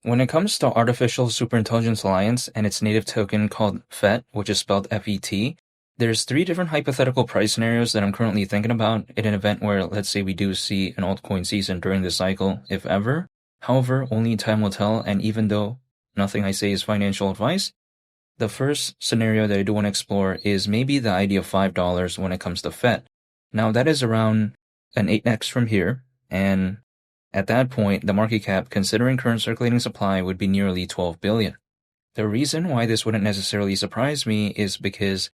When it comes to Artificial Superintelligence Alliance and its native token called FET, which is spelled FET, there's three different hypothetical price scenarios that I'm currently thinking about in an event where, let's say, we do see an altcoin season during this cycle, if ever. However, only time will tell, and even though nothing I say is financial advice, the first scenario that I do want to explore is maybe the idea of $5 when it comes to FET. Now, that is around an 8x from here, and at that point, the market cap, considering current circulating supply, would be nearly 12 billion. The reason why this wouldn't necessarily surprise me is because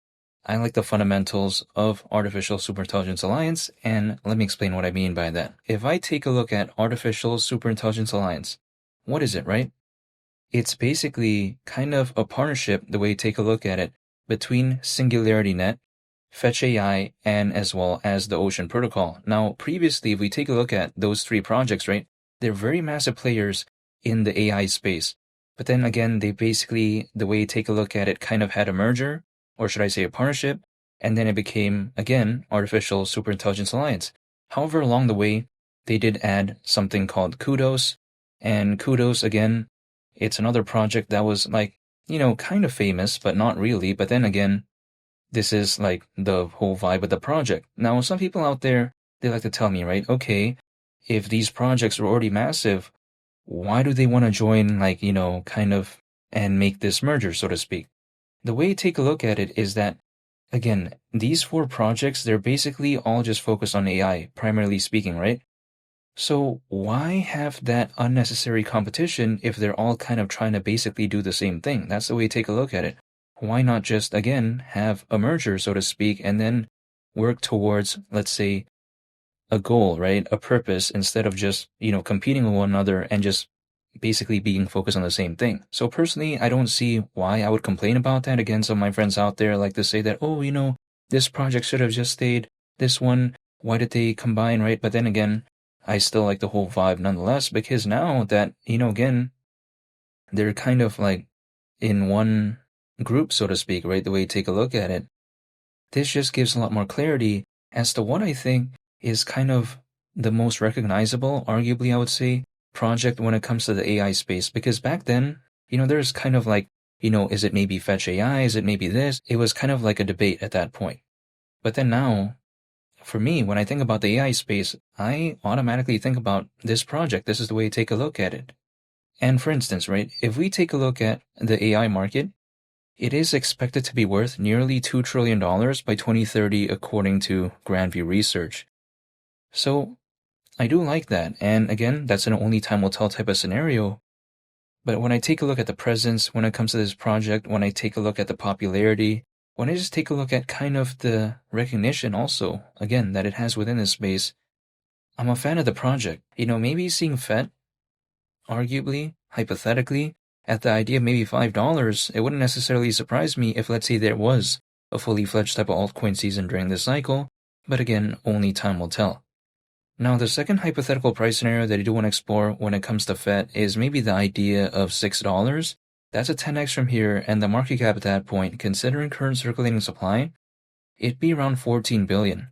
I like the fundamentals of Artificial Superintelligence Alliance, and let me explain what I mean by that. If I take a look at Artificial Superintelligence Alliance, what is it, right? It's basically kind of a partnership, the way you take a look at it, between SingularityNet, Fetch AI, and as well as the Ocean Protocol. Now, previously, if we take a look at those three projects, right, they're very massive players in the AI space. But then again, they basically, the way you take a look at it, kind of had a merger, or should I say a partnership, and then it became, again, Artificial Superintelligence Alliance. However, along the way, they did add something called Kudos, and Kudos, again, it's another project that was like, kind of famous, but not really. But then again, this is like the whole vibe of the project. Now, some people out there, they like to tell me, right, okay, if these projects are already massive, why do they want to join, like, kind of, and make this merger, so to speak? The way you take a look at it is that, again, these four projects, they're basically all just focused on AI, primarily speaking, right? So why have that unnecessary competition if they're all kind of trying to basically do the same thing? That's the way you take a look at it. Why not just, again, have a merger, so to speak, and then work towards, let's say, a goal, right? A purpose, instead of just, competing with one another and just basically being focused on the same thing. So personally, I don't see why I would complain about that. Again, some of my friends out there like to say that, oh, this project should have just stayed this one. Why did they combine, right? But then again, I still like the whole vibe nonetheless, because now that, again, they're kind of like in one group, so to speak, right? The way you take a look at it, this just gives a lot more clarity as to what I think is kind of the most recognizable, arguably, I would say, project when it comes to the AI space. Because back then, there's kind of like, is it maybe Fetch AI? Is it maybe this? It was kind of like a debate at that point. But then now, for me, when I think about the AI space, I automatically think about this project. This is the way you take a look at it. And for instance, right, if we take a look at the AI market, it is expected to be worth nearly $2 trillion by 2030, according to Grandview Research. So I do like that. And again, that's an only time will tell type of scenario. But when I take a look at the presence, when it comes to this project, when I take a look at the popularity, when I just take a look at kind of the recognition also, again, that it has within this space, I'm a fan of the project. Maybe seeing FET, arguably, hypothetically, at the idea of maybe $5, it wouldn't necessarily surprise me if, let's say, there was a fully fledged type of altcoin season during this cycle, but again, only time will tell. Now, the second hypothetical price scenario that I do want to explore when it comes to FET is maybe the idea of $6. That's a 10x from here, and the market cap at that point, considering current circulating supply, it'd be around 14 billion.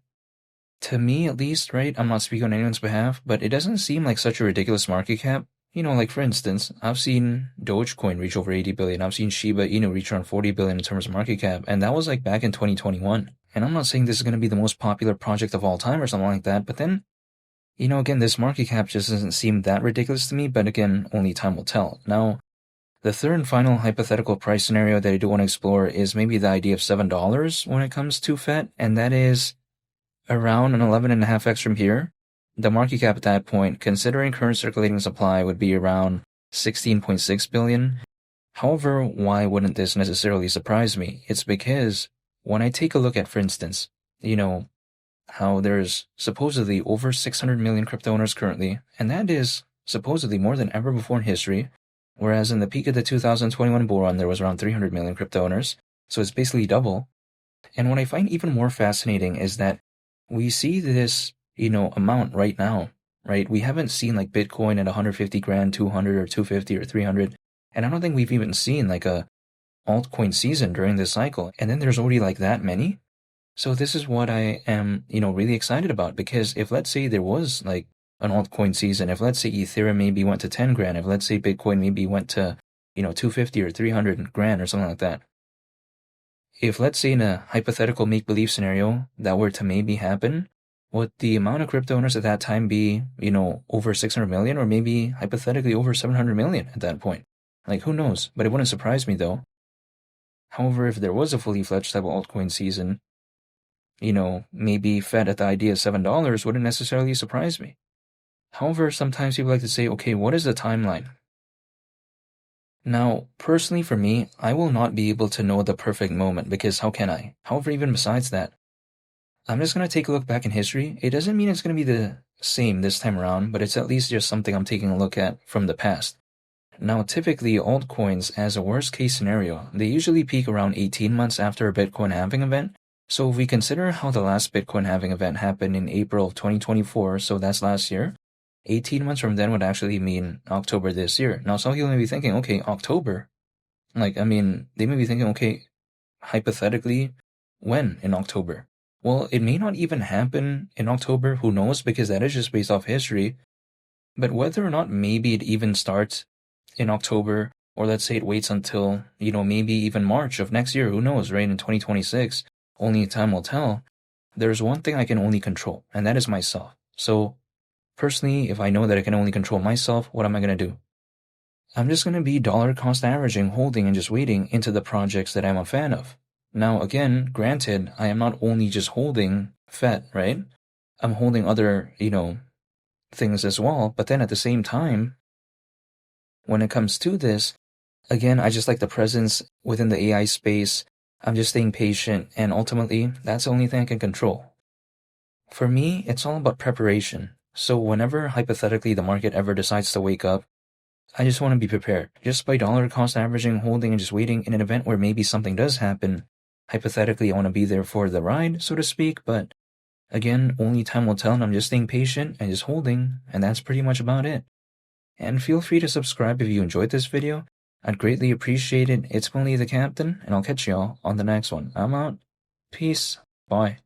To me, at least, right, I'm not speaking on anyone's behalf, but it doesn't seem like such a ridiculous market cap. Like for instance, I've seen Dogecoin reach over 80 billion. I've seen Shiba Inu reach around 40 billion in terms of market cap, and that was like back in 2021. And I'm not saying this is going to be the most popular project of all time or something like that, but then, again, this market cap just doesn't seem that ridiculous to me, but again, only time will tell. Now, the third and final hypothetical price scenario that I do want to explore is maybe the idea of $7 when it comes to FET, and that is around an 11.5x from here. The market cap at that point, considering current circulating supply, would be around 16.6 billion. However, why wouldn't this necessarily surprise me? It's because when I take a look at, for instance, how there's supposedly over 600 million crypto owners currently, and that is supposedly more than ever before in history, whereas in the peak of the 2021 bull run, there was around 300 million crypto owners, so it's basically double. And what I find even more fascinating is that we see this, amount right now, right? We haven't seen like Bitcoin at 150 grand, 200 or 250 or 300, and I don't think we've even seen like a altcoin season during this cycle, and then there's already like that many. So this is what I am, really excited about, because if let's say there was like an altcoin season. If let's say Ethereum maybe went to 10 grand, if let's say Bitcoin maybe went to, 250 or 300 grand or something like that. If let's say in a hypothetical make-believe scenario that were to maybe happen, would the amount of crypto owners at that time be, over 600 million or maybe hypothetically over 700 million at that point? Like, who knows? But it wouldn't surprise me though. However, if there was a fully fledged type of altcoin season, maybe FET at the idea of $7 wouldn't necessarily surprise me. However, sometimes people like to say, okay, what is the timeline? Now, personally for me, I will not be able to know the perfect moment because how can I? However, even besides that, I'm just going to take a look back in history. It doesn't mean it's going to be the same this time around, but it's at least just something I'm taking a look at from the past. Now, typically, altcoins, as a worst-case scenario, they usually peak around 18 months after a Bitcoin halving event. So if we consider how the last Bitcoin halving event happened in April of 2024, so that's last year, 18 months from then would actually mean October this year. Now, some people may be thinking, okay, October? They may be thinking, okay, hypothetically, when in October? Well, it may not even happen in October, who knows, because that is just based off history. But whether or not maybe it even starts in October, or let's say it waits until, maybe even March of next year, who knows, right? In 2026, only time will tell. There's one thing I can only control, and that is myself. So, personally, if I know that I can only control myself, what am I going to do? I'm just going to be dollar cost averaging, holding, and just waiting into the projects that I'm a fan of. Now, again, granted, I am not only just holding FET, right? I'm holding other, things as well. But then at the same time, when it comes to this, again, I just like the presence within the AI space. I'm just staying patient, and ultimately, that's the only thing I can control. For me, it's all about preparation. So whenever, hypothetically, the market ever decides to wake up, I just want to be prepared. Just by dollar cost averaging, holding, and just waiting in an event where maybe something does happen, hypothetically, I want to be there for the ride, so to speak, but again, only time will tell, and I'm just staying patient and just holding, and that's pretty much about it. And feel free to subscribe if you enjoyed this video. I'd greatly appreciate it. It's been Lee the Captain, and I'll catch y'all on the next one. I'm out. Peace. Bye.